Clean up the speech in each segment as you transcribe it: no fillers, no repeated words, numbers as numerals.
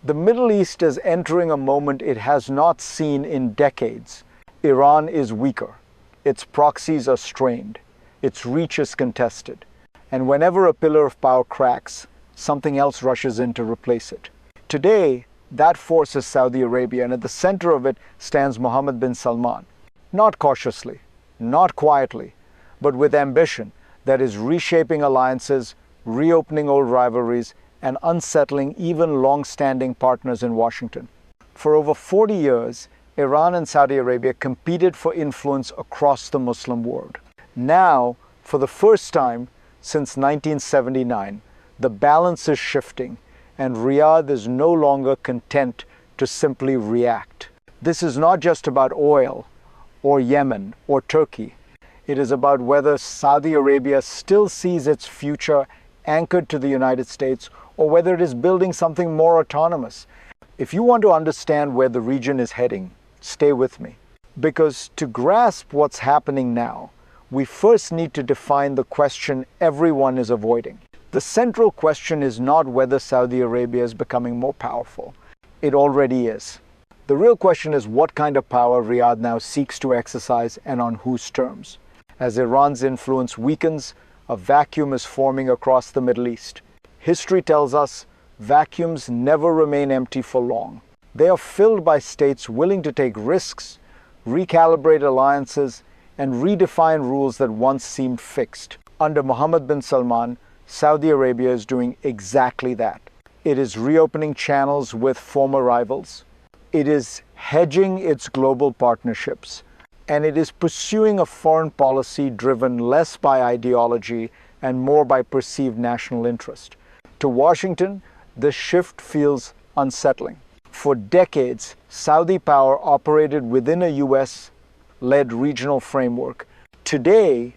The Middle East is entering a moment it has not seen in decades. Iran is weaker. Its proxies are strained. Its reach is contested. And whenever a pillar of power cracks, something else rushes in to replace it. Today, that force is Saudi Arabia, and at the center of it stands Mohammed bin Salman. Not cautiously, not quietly, but with ambition that is reshaping alliances, reopening old rivalries, and unsettling even long-standing partners in Washington. For over 40 years, Iran and Saudi Arabia competed for influence across the Muslim world. Now, for the first time since 1979, the balance is shifting, and Riyadh is no longer content to simply react. This is not just about oil, or Yemen, or Turkey. It is about whether Saudi Arabia still sees its future anchored to the United States, or whether it is building something more autonomous. If you want to understand where the region is heading, stay with me. Because to grasp what's happening now, we first need to define the question everyone is avoiding. The central question is not whether Saudi Arabia is becoming more powerful. It already is. The real question is what kind of power Riyadh now seeks to exercise and on whose terms. As Iran's influence weakens, a vacuum is forming across the Middle East. History tells us vacuums never remain empty for long. They are filled by states willing to take risks, recalibrate alliances, and redefine rules that once seemed fixed. Under Mohammed bin Salman, Saudi Arabia is doing exactly that. It is reopening channels with former rivals. It is hedging its global partnerships. And it is pursuing a foreign policy driven less by ideology and more by perceived national interest. To Washington, this shift feels unsettling. For decades, Saudi power operated within a US-led regional framework. Today,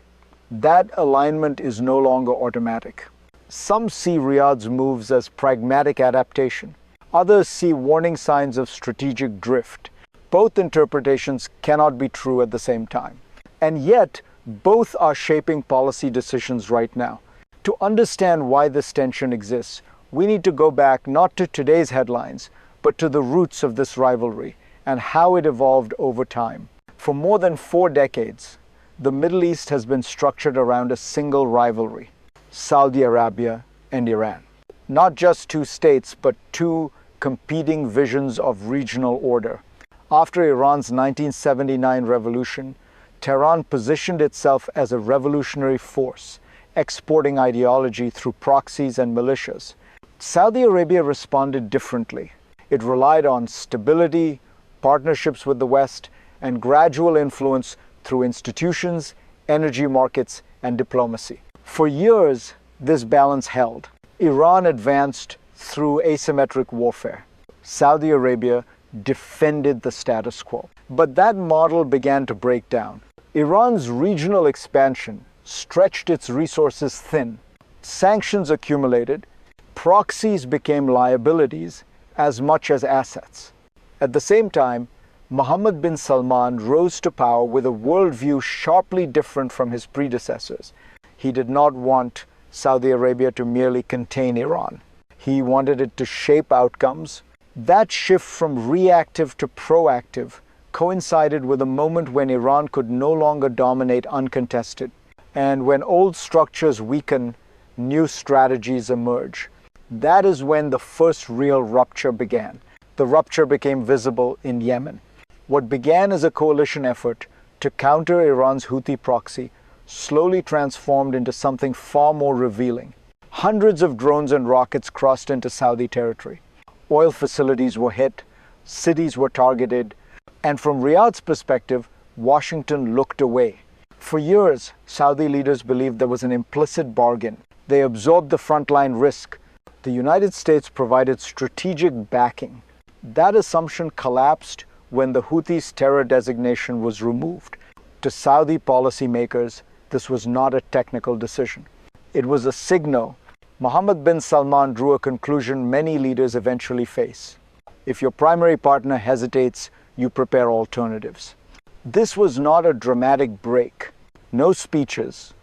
that alignment is no longer automatic. Some see Riyadh's moves as pragmatic adaptation. Others see warning signs of strategic drift. Both interpretations cannot be true at the same time. And yet, both are shaping policy decisions right now. To understand why this tension exists, we need to go back not to today's headlines, but to the roots of this rivalry and how it evolved over time. For more than 4 decades, the Middle East has been structured around a single rivalry: Saudi Arabia and Iran. Not just two states, but two competing visions of regional order. After Iran's 1979 revolution, Tehran positioned itself as a revolutionary force, exporting ideology through proxies and militias. Saudi Arabia responded differently. It relied on stability, partnerships with the West, and gradual influence through institutions, energy markets, and diplomacy. For years, this balance held. Iran advanced through asymmetric warfare. Saudi Arabia defended the status quo. But that model began to break down. Iran's regional expansion stretched its resources thin. Sanctions accumulated. Proxies became liabilities as much as assets. At the same time, Mohammed bin Salman rose to power with a worldview sharply different from his predecessors. He did not want Saudi Arabia to merely contain Iran. He wanted it to shape outcomes. That shift from reactive to proactive coincided with a moment when Iran could no longer dominate uncontested. And when old structures weaken, new strategies emerge. That is when the first real rupture began. The rupture became visible in Yemen. What began as a coalition effort to counter Iran's Houthi proxy slowly transformed into something far more revealing. Hundreds of drones and rockets crossed into Saudi territory. Oil facilities were hit, cities were targeted, and from Riyadh's perspective, Washington looked away. For years, Saudi leaders believed there was an implicit bargain. They absorbed the frontline risk. The United States provided strategic backing. That assumption collapsed when the Houthis' terror designation was removed. To Saudi policymakers, this was not a technical decision. It was a signal. Mohammed bin Salman drew a conclusion many leaders eventually face. If your primary partner hesitates, you prepare alternatives. This was not a dramatic break. No speeches,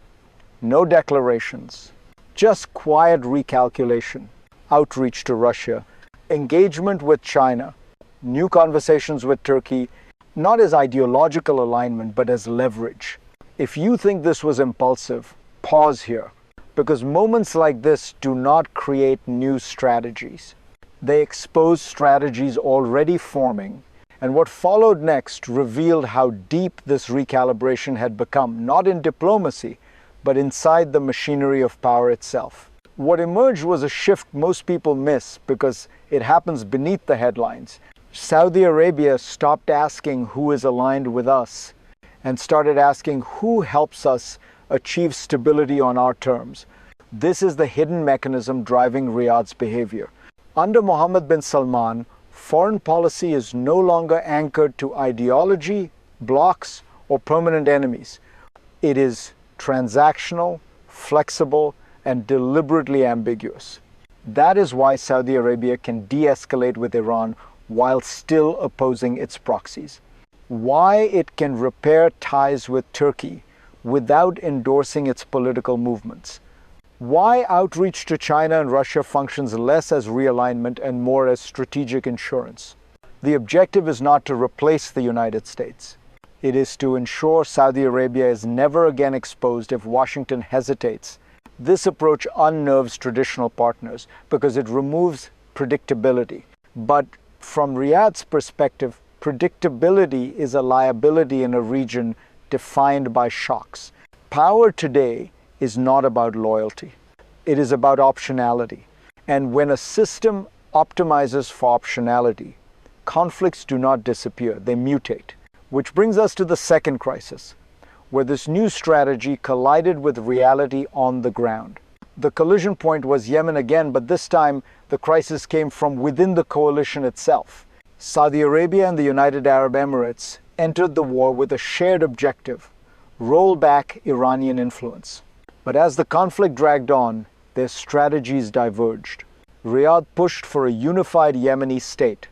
no declarations, just quiet recalculation, outreach to Russia, engagement with China, new conversations with Turkey, not as ideological alignment, but as leverage. If you think this was impulsive, pause here, because moments like this do not create new strategies. They expose strategies already forming, and what followed next revealed how deep this recalibration had become, not in diplomacy, but inside the machinery of power itself. What emerged was a shift most people miss because it happens beneath the headlines. Saudi Arabia stopped asking who is aligned with us and started asking who helps us achieve stability on our terms. This is the hidden mechanism driving Riyadh's behavior. Under Mohammed bin Salman, foreign policy is no longer anchored to ideology, blocs, or permanent enemies. It is transactional, flexible, and deliberately ambiguous. That is why Saudi Arabia can de-escalate with Iran while still opposing its proxies. Why it can repair ties with Turkey without endorsing its political movements. Why outreach to China and Russia functions less as realignment and more as strategic insurance. The objective is not to replace the United States. It is to ensure Saudi Arabia is never again exposed if Washington hesitates. This approach unnerves traditional partners because it removes predictability. But from Riyadh's perspective, predictability is a liability in a region defined by shocks. Power today is not about loyalty. It is about optionality. And when a system optimizes for optionality, conflicts do not disappear, they mutate. Which brings us to the second crisis, where this new strategy collided with reality on the ground. The collision point was Yemen again, but this time the crisis came from within the coalition itself. Saudi Arabia and the United Arab Emirates entered the war with a shared objective: roll back Iranian influence. But as the conflict dragged on, their strategies diverged. Riyadh pushed for a unified Yemeni state,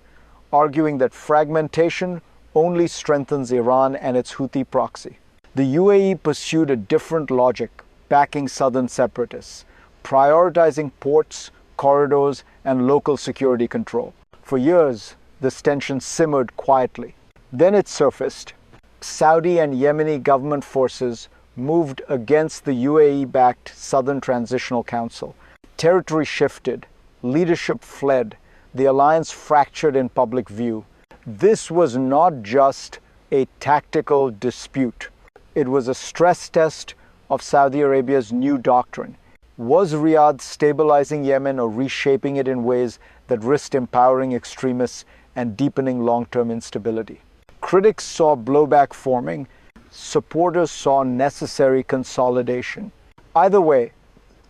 arguing that fragmentation only strengthens Iran and its Houthi proxy. The UAE pursued a different logic, backing southern separatists, prioritizing ports, corridors, and local security control. For years, this tension simmered quietly. Then it surfaced. Saudi and Yemeni government forces moved against the UAE-backed Southern Transitional Council. Territory shifted, leadership fled, the alliance fractured in public view. This was not just a tactical dispute. It was a stress test of Saudi Arabia's new doctrine. Was Riyadh stabilizing Yemen or reshaping it in ways that risked empowering extremists and deepening long-term instability? Critics saw blowback forming. Supporters saw necessary consolidation. Either way,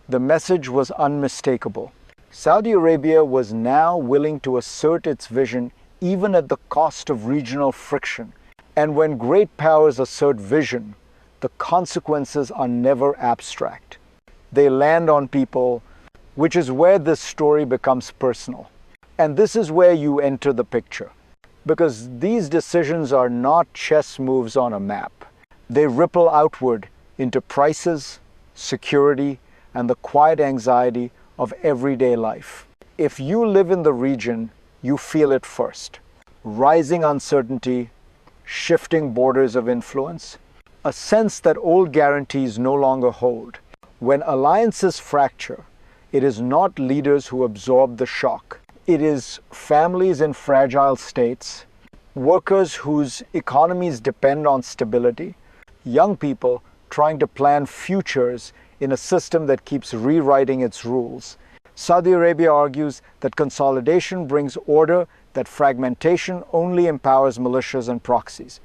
the message was unmistakable. Saudi Arabia was now willing to assert its vision even at the cost of regional friction. And when great powers assert vision, the consequences are never abstract. They land on people, which is where this story becomes personal. And this is where you enter the picture. Because these decisions are not chess moves on a map. They ripple outward into prices, security, and the quiet anxiety of everyday life. If you live in the region, you feel it first. Rising uncertainty, shifting borders of influence, a sense that old guarantees no longer hold. When alliances fracture, it is not leaders who absorb the shock. It is families in fragile states, workers whose economies depend on stability, young people trying to plan futures in a system that keeps rewriting its rules. Saudi Arabia argues that consolidation brings order, that fragmentation only empowers militias and proxies.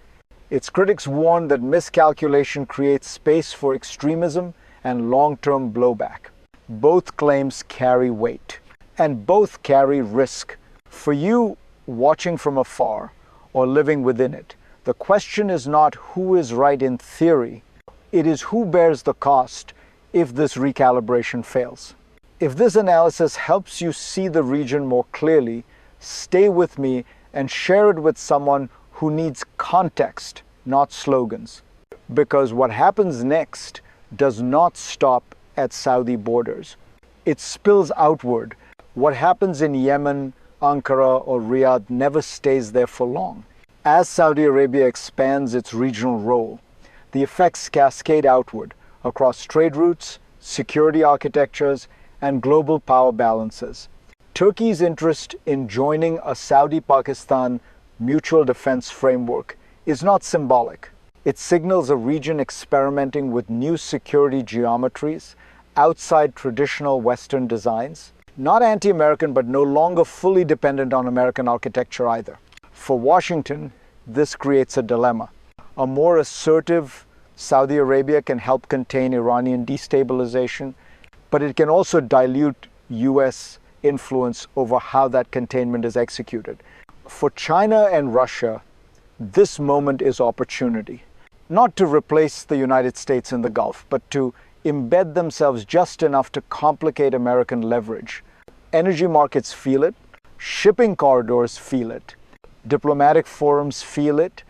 Its critics warn that miscalculation creates space for extremism and long-term blowback. Both claims carry weight, and both carry risk. For you watching from afar or living within it, the question is not who is right in theory, it is who bears the cost if this recalibration fails. If this analysis helps you see the region more clearly, stay with me and share it with someone who needs context, not slogans. Because what happens next does not stop at Saudi borders. It spills outward. What happens in Yemen Ankara, or Riyadh never stays there for long. As Saudi Arabia expands its regional role, the effects cascade outward across trade routes, security architectures, and global power balances. Turkey's interest in joining a Saudi-Pakistan mutual defense framework is not symbolic. It signals a region experimenting with new security geometries outside traditional Western designs. Not anti-American, but no longer fully dependent on American architecture either. For Washington, this creates a dilemma. A more assertive Saudi Arabia can help contain Iranian destabilization, but it can also dilute US influence over how that containment is executed. For China and Russia, this moment is opportunity. Not to replace the United States in the Gulf, but to embed themselves just enough to complicate American leverage. Energy markets feel it, shipping corridors feel it, diplomatic forums feel it.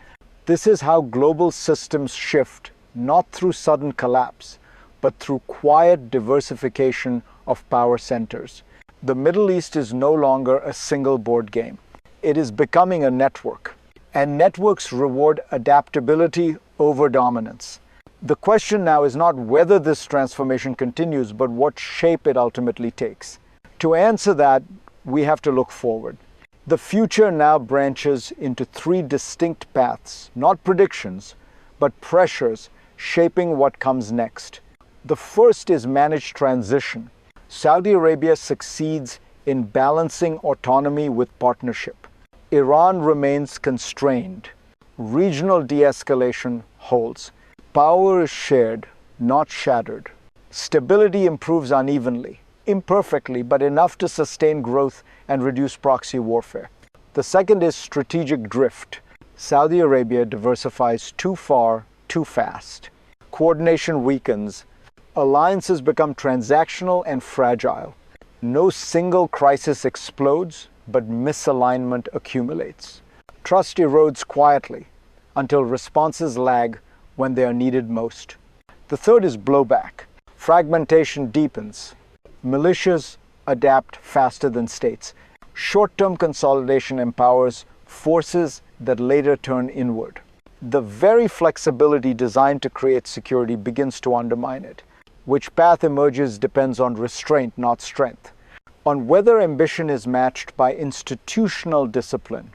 This is how global systems shift, not through sudden collapse, but through quiet diversification of power centers. The Middle East is no longer a single board game. It is becoming a network, and networks reward adaptability over dominance. The question now is not whether this transformation continues, but what shape it ultimately takes. To answer that, we have to look forward. The future now branches into three distinct paths, not predictions, but pressures shaping what comes next. The first is managed transition. Saudi Arabia succeeds in balancing autonomy with partnership. Iran remains constrained. Regional de-escalation holds. Power is shared, not shattered. Stability improves unevenly, imperfectly, but enough to sustain growth and reduce proxy warfare. The second is strategic drift. Saudi Arabia diversifies too far, too fast. Coordination weakens. Alliances become transactional and fragile. No single crisis explodes, but misalignment accumulates. Trust erodes quietly until responses lag when they are needed most. The third is blowback. Fragmentation deepens. Militias adapt faster than states. Short-term consolidation empowers forces that later turn inward. The very flexibility designed to create security begins to undermine it. Which path emerges depends on restraint, not strength. On whether ambition is matched by institutional discipline,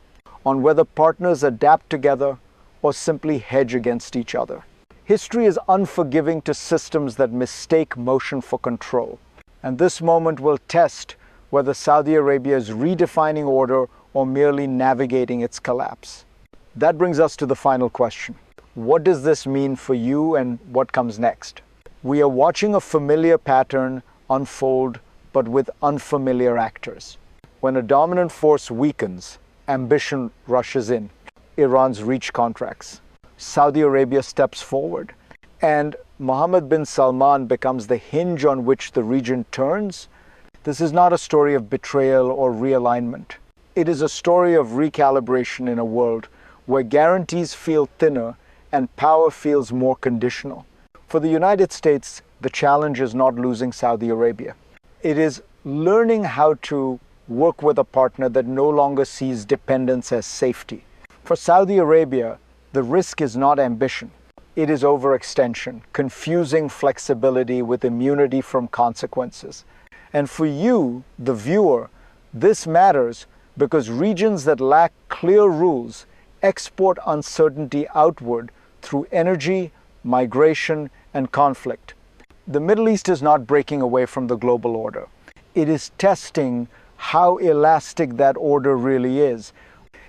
on whether partners adapt together or simply hedge against each other. History is unforgiving to systems that mistake motion for control. And this moment will test whether Saudi Arabia is redefining order or merely navigating its collapse. That brings us to the final question. What does this mean for you and what comes next? We are watching a familiar pattern unfold, but with unfamiliar actors. When a dominant force weakens, ambition rushes in. Iran's reach contracts. Saudi Arabia steps forward. And Mohammed bin Salman becomes the hinge on which the region turns. This is not a story of betrayal or realignment. It is a story of recalibration in a world where guarantees feel thinner and power feels more conditional. For the United States, the challenge is not losing Saudi Arabia. It is learning how to work with a partner that no longer sees dependence as safety. For Saudi Arabia, the risk is not ambition. It is overextension, confusing flexibility with immunity from consequences. And for you, the viewer, this matters because regions that lack clear rules export uncertainty outward through energy, migration, and conflict. The Middle East is not breaking away from the global order. It is testing how elastic that order really is.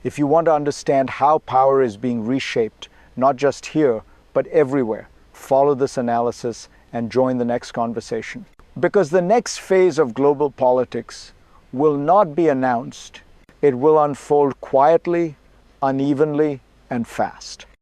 If you want to understand how power is being reshaped, not just here, but everywhere, follow this analysis and join the next conversation. Because the next phase of global politics will not be announced. It will unfold quietly, unevenly, and fast.